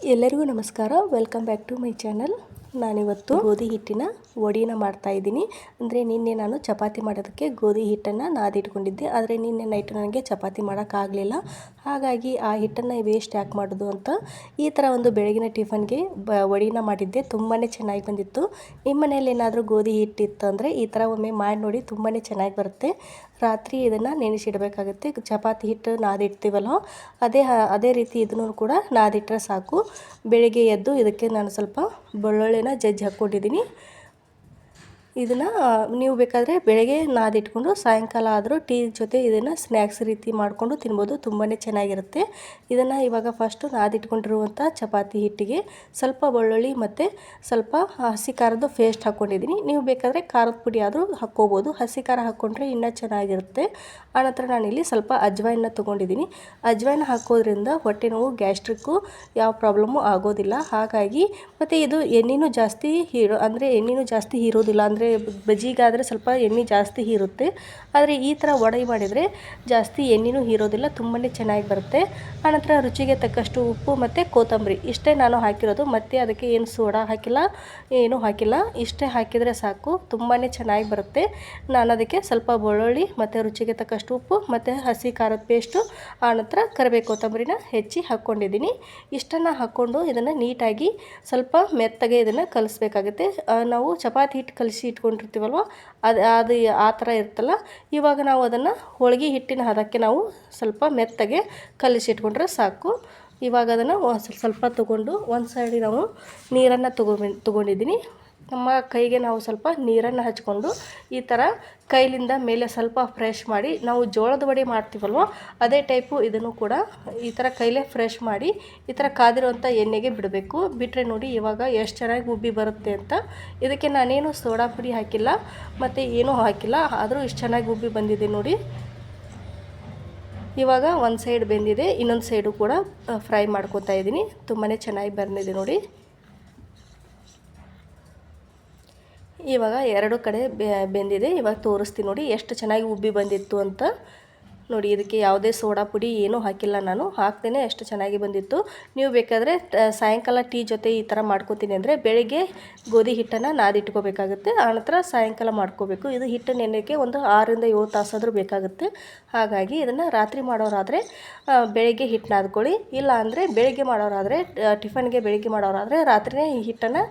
ಎಲ್ಲರಿಗೂ ನಮಸ್ಕಾರ. Welcome back to my channel. ನಾನಿವತ್ತು ಗೋಧಿ ಹಿಟ್ಟಿನ ವಡಿನ ಮಾಡ್ತಾಯಿದ್ದೀನಿ. ಅಂದರೆ ನಿನ್ನೆ ನಾನು ಚಪಾತಿ ಮಾಡೋದಕ್ಕೆ ಗೋಧಿ ಹಿಟ್ಟನ್ನು ನಾದಿಟ್ಕೊಂಡಿದ್ದೆ. ಆದರೆ ನಿನ್ನೆ ನೈಟ್ ನನಗೆ ಚಪಾತಿ ಮಾಡೋಕ್ಕಾಗಲಿಲ್ಲ. ಹಾಗಾಗಿ ಆ ಹಿಟ್ಟನ್ನು ವೇಸ್ಟ್ ಯಾಕೆ ಮಾಡೋದು ಅಂತ ಈ ಥರ ಒಂದು ಬೆಳಗಿನ ಟಿಫನ್ಗೆ ವಡಿನ ಮಾಡಿದ್ದೆ. ತುಂಬಾ ಚೆನ್ನಾಗಿ ಬಂದಿತ್ತು. ನಿಮ್ಮ ಮನೇಲಿ ಏನಾದರೂ ಗೋಧಿ ಹಿಟ್ಟಿತ್ತು ಅಂದರೆ ಈ ಥರ ಒಮ್ಮೆ ಮಾಡಿ ನೋಡಿ, ತುಂಬಾ ಚೆನ್ನಾಗಿ ಬರುತ್ತೆ. ರಾತ್ರಿ ಇದನ್ನು ನೆನೆಸಿಡಬೇಕಾಗುತ್ತೆ. ಚಪಾತಿ ಹಿಟ್ಟು ನಾದಿಡ್ತೀವಲ್ಲ ಅದೇ ರೀತಿ ಇದನ್ನು ಕೂಡ ನಾದಿಟ್ಟರೆ ಸಾಕು. ಬೆಳಿಗ್ಗೆ ಎದ್ದು ಇದಕ್ಕೆ ನಾನು ಸ್ವಲ್ಪ ಬೆಳ್ಳುಳ್ಳಿನ ಜಜ್ಜಿ ಹಾಕ್ಕೊಂಡಿದ್ದೀನಿ. ಇದನ್ನು ನೀವು ಬೇಕಾದರೆ ಬೆಳಗ್ಗೆ ನಾದಿಟ್ಕೊಂಡು ಸಾಯಂಕಾಲ ಆದರೂ ಟೀ ಜೊತೆ ಇದನ್ನು ಸ್ನ್ಯಾಕ್ಸ್ ರೀತಿ ಮಾಡಿಕೊಂಡು ತಿನ್ಬೋದು. ತುಂಬಾ ಚೆನ್ನಾಗಿರುತ್ತೆ. ಇದನ್ನು ಇವಾಗ ಫಸ್ಟು ನಾದಿಟ್ಕೊಂಡಿರುವಂಥ ಚಪಾತಿ ಹಿಟ್ಟಿಗೆ ಸ್ವಲ್ಪ ಬೆಳ್ಳುಳ್ಳಿ ಮತ್ತು ಸ್ವಲ್ಪ ಹಸಿ ಖಾರದ ಪೇಸ್ಟ್ ಹಾಕ್ಕೊಂಡಿದ್ದೀನಿ. ನೀವು ಬೇಕಾದರೆ ಖಾರದ ಪುಡಿ ಆದರೂ ಹಾಕ್ಕೋಬೋದು. ಹಸಿ ಖಾರ ಹಾಕ್ಕೊಂಡ್ರೆ ಇನ್ನೂ ಚೆನ್ನಾಗಿರುತ್ತೆ. ಆನಂತರ ನಾನಿಲ್ಲಿ ಸ್ವಲ್ಪ ಅಜ್ವಾಯಿನ ತೊಗೊಂಡಿದ್ದೀನಿ. ಅಜ್ವಾಯಿನ ಹಾಕೋದ್ರಿಂದ ಹೊಟ್ಟೆ ನೋವು, ಗ್ಯಾಸ್ಟ್ರಿಕ್ಕು ಯಾವ ಪ್ರಾಬ್ಲಮ್ಮು ಆಗೋದಿಲ್ಲ. ಹಾಗಾಗಿ ಮತ್ತು ಇದು ಎಣ್ಣೆನೂ ಜಾಸ್ತಿ ಎಣ್ಣೆನೂ ಜಾಸ್ತಿ ಹೀರೋದಿಲ್ಲ. ಅಂದರೆ ಬಜ್ಜಿಗಾದರೆ ಸ್ವಲ್ಪ ಎಣ್ಣೆ ಜಾಸ್ತಿ ಹೀರುತ್ತೆ. ಆದರೆ ಈ ಥರ ವಡೆ ಮಾಡಿದರೆ ಜಾಸ್ತಿ ಎಣ್ಣೆನೂ ಹೀರೋದಿಲ್ಲ. ತುಂಬಾ ಚೆನ್ನಾಗಿ ಬರುತ್ತೆ. ಆನಂತರ ರುಚಿಗೆ ತಕ್ಕಷ್ಟು ಉಪ್ಪು ಮತ್ತು ಕೊತ್ತಂಬರಿ ಇಷ್ಟೇ ನಾನು ಹಾಕಿರೋದು. ಮತ್ತು ಅದಕ್ಕೆ ಏನು ಸೋಡಾ ಹಾಕಿಲ್ಲ, ಏನೂ ಹಾಕಿಲ್ಲ. ಇಷ್ಟೇ ಹಾಕಿದರೆ ಸಾಕು, ತುಂಬಾ ಚೆನ್ನಾಗಿ ಬರುತ್ತೆ. ನಾನು ಅದಕ್ಕೆ ಸ್ವಲ್ಪ ಬೆಳ್ಳುಳ್ಳಿ ಮತ್ತು ರುಚಿಗೆ ತಕ್ಕಷ್ಟು ಉಪ್ಪು ಮತ್ತು ಹಸಿ ಖಾರದ ಪೇಸ್ಟು, ಆನಂತರ ಕರಿಬೇವು ಕೊತ್ತಂಬರಿನ ಹೆಚ್ಚಿ ಹಾಕ್ಕೊಂಡಿದ್ದೀನಿ. ಇಷ್ಟನ್ನು ಹಾಕ್ಕೊಂಡು ಇದನ್ನು ನೀಟಾಗಿ ಸ್ವಲ್ಪ ಮೆತ್ತಗೆ ಇದನ್ನು ಕಲಿಸ್ಬೇಕಾಗುತ್ತೆ. ನಾವು ಚಪಾತಿ ಹಿಟ್ಟು ಕಲಿಸಿ ಇಟ್ಕೊಂಡಿರ್ತೀವಲ್ವ, ಅದು ಆ ಥರ ಇರುತ್ತಲ್ಲ. ಇವಾಗ ನಾವು ಅದನ್ನು ಹೋಳಿಗೆ ಹಿಟ್ಟಿನ ಹದಕ್ಕೆ ನಾವು ಸ್ವಲ್ಪ ಮೆತ್ತಗೆ ಕಲಿಸಿಟ್ಕೊಂಡ್ರೆ ಸಾಕು. ಇವಾಗ ಅದನ್ನು ಸ್ವಲ್ಪ ತೊಗೊಂಡು ಒಂದು ಸೈಡಿಗೆ ನಾವು ನೀರನ್ನು ತೊಗೊಂಡಿದ್ದೀನಿ. ನಮ್ಮ ಕೈಗೆ ನಾವು ಸ್ವಲ್ಪ ನೀರನ್ನು ಹಚ್ಕೊಂಡು ಈ ಥರ ಕೈಲಿಂದ ಮೇಲೆ ಸ್ವಲ್ಪ ಫ್ರೆಶ್ ಮಾಡಿ, ನಾವು ಜೋಳದ ವಡೆ ಮಾಡ್ತೀವಲ್ವ ಅದೇ ಟೈಪು ಇದನ್ನು ಕೂಡ ಈ ಥರ ಕೈಲೇ ಫ್ರೆಶ್ ಮಾಡಿ ಈ ಥರ ಕಾದಿರುವಂಥ ಎಣ್ಣೆಗೆ ಬಿಡಬೇಕು. ಬಿಟ್ಟರೆ ನೋಡಿ ಇವಾಗ ಎಷ್ಟು ಚೆನ್ನಾಗಿ ಉಬ್ಬಿ ಬರುತ್ತೆ ಅಂತ. ಇದಕ್ಕೆ ನಾನೇನು ಸೋಡಾ ಪುಡಿ ಹಾಕಿಲ್ಲ ಮತ್ತು ಏನೂ ಹಾಕಿಲ್ಲ, ಆದರೂ ಇಷ್ಟು ಚೆನ್ನಾಗಿ ಉಬ್ಬಿ ಬಂದಿದೆ ನೋಡಿ. ಇವಾಗ ಒಂದು ಸೈಡ್ ಬೆಂದಿದೆ, ಇನ್ನೊಂದು ಸೈಡು ಕೂಡ ಫ್ರೈ ಮಾಡ್ಕೊತಾ ಇದ್ದೀನಿ. ತುಂಬಾ ಚೆನ್ನಾಗಿ ಬಂದಿದೆ ನೋಡಿ. ಇವಾಗ ಎರಡು ಕಡೆ ಬೆಂದಿದೆ. ಇವಾಗ ತೋರಿಸ್ತೀನಿ ನೋಡಿ ಎಷ್ಟು ಚೆನ್ನಾಗಿ ಉಬ್ಬಿ ಬಂದಿತ್ತು ಅಂತ. ನೋಡಿ, ಇದಕ್ಕೆ ಯಾವುದೇ ಸೋಡಾ ಪುಡಿ ಏನೂ ಹಾಕಿಲ್ಲ, ನಾನು ಹಾಕ್ತೇನೆ ಎಷ್ಟು ಚೆನ್ನಾಗಿ ಬಂದಿತ್ತು. ನೀವು ಬೇಕಾದರೆ ಸಾಯಂಕಾಲ ಟೀ ಜೊತೆ ಈ ಥರ ಮಾಡ್ಕೋತೀನಿ ಅಂದರೆ ಬೆಳಿಗ್ಗೆ ಗೋಧಿ ಹಿಟ್ಟನ್ನು ನಾದಿಟ್ಕೋಬೇಕಾಗುತ್ತೆ. ಆನಂತರ ಸಾಯಂಕಾಲ ಮಾಡ್ಕೋಬೇಕು. ಇದು ಹಿಟ್ಟು ನೆನೆಯೋಕ್ಕೆ ಒಂದು 6 ರಿಂದ 7 ತಾಸಾದರೂ ಬೇಕಾಗುತ್ತೆ. ಹಾಗಾಗಿ ಇದನ್ನು ರಾತ್ರಿ ಮಾಡೋರಾದರೆ ಬೆಳಗ್ಗೆ ಹಿಟ್ಟು ನಾದ್ಕೊಳ್ಳಿ. ಇಲ್ಲ ಅಂದರೆ ಬೆಳಗ್ಗೆ ಮಾಡೋರಾದರೆ ಟಿಫನ್ಗೆ ಬೆಳಗ್ಗೆ ಮಾಡೋರಾದರೆ ರಾತ್ರಿಯೇ ಈ ಹಿಟ್ಟನ್ನು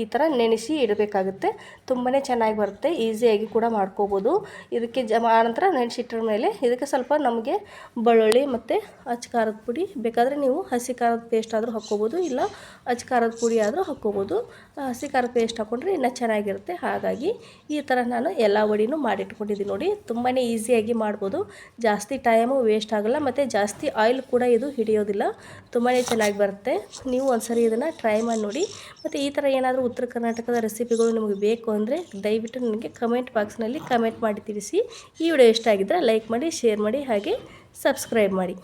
ಈ ಥರ ನೆನೆಸಿ ಇಡಬೇಕಾಗುತ್ತೆ. ತುಂಬಾ ಚೆನ್ನಾಗಿ ಬರುತ್ತೆ. ಈಸಿಯಾಗಿ ಕೂಡ ಮಾಡ್ಕೋಬೋದು. ಇದಕ್ಕೆ ಆನಂತರ ನೆನೆಸಿಟ್ರ ಮೇಲೆ ಇದಕ್ಕೆ ಸ್ವಲ್ಪ ನಮಗೆ ಬೆಳ್ಳುಳ್ಳಿ ಮತ್ತು ಅಚ್ಚ ಖಾರದ ಪುಡಿ ಬೇಕಾದರೆ ನೀವು ಹಸಿ ಖಾರದ ಪೇಸ್ಟ್ ಆದರೂ ಹಾಕ್ಕೋಬೋದು, ಇಲ್ಲ ಅಚ್ಚ ಖಾರದ ಪುಡಿ ಆದರೂ ಹಾಕ್ಕೋಬೋದು. ಹಸಿ ಖಾರದ ಪೇಸ್ಟ್ ಹಾಕ್ಕೊಂಡ್ರೆ ಇನ್ನೂ ಚೆನ್ನಾಗಿರುತ್ತೆ. ಹಾಗಾಗಿ ಈ ಥರ ನಾನು ಎಲ್ಲ ವಡಿನೂ ಮಾಡಿಟ್ಕೊಂಡಿದ್ದೀನಿ ನೋಡಿ. ತುಂಬಾ ಈಸಿಯಾಗಿ ಮಾಡ್ಬೋದು. ಜಾಸ್ತಿ ಟೈಮು ವೇಸ್ಟ್ ಆಗೋಲ್ಲ ಮತ್ತು ಜಾಸ್ತಿ ಆಯಿಲ್ ಕೂಡ ಇದು ಹಿಡಿಯೋದಿಲ್ಲ. ತುಂಬಾ ಚೆನ್ನಾಗಿ ಬರುತ್ತೆ. ನೀವು ಒಂದ್ಸರಿ ಇದನ್ನು ಟ್ರೈ ಮಾಡಿ ನೋಡಿ. ಮತ್ತು ಈ ಥರ ಏನಾದರೂ ಉತ್ತರ ಕರ್ನಾಟಕದ ರೆಸಿಪಿಗಳು ನಿಮಗೆ ಬೇಕು ಅಂದರೆ ದಯವಿಟ್ಟು ನನಗೆ ಕಮೆಂಟ್ ಬಾಕ್ಸ್ನಲ್ಲಿ ಕಮೆಂಟ್ ಮಾಡಿ ತಿಳಿಸಿ. ಈ ವಿಡಿಯೋ ಇಷ್ಟ ಆಗಿದ್ದರೆ ಲೈಕ್ ಮಾಡಿ, ಶೇರ್ ಮಾಡಿ, ಹಾಗೆ ಸಬ್ಸ್ಕ್ರೈಬ್ ಮಾಡಿ.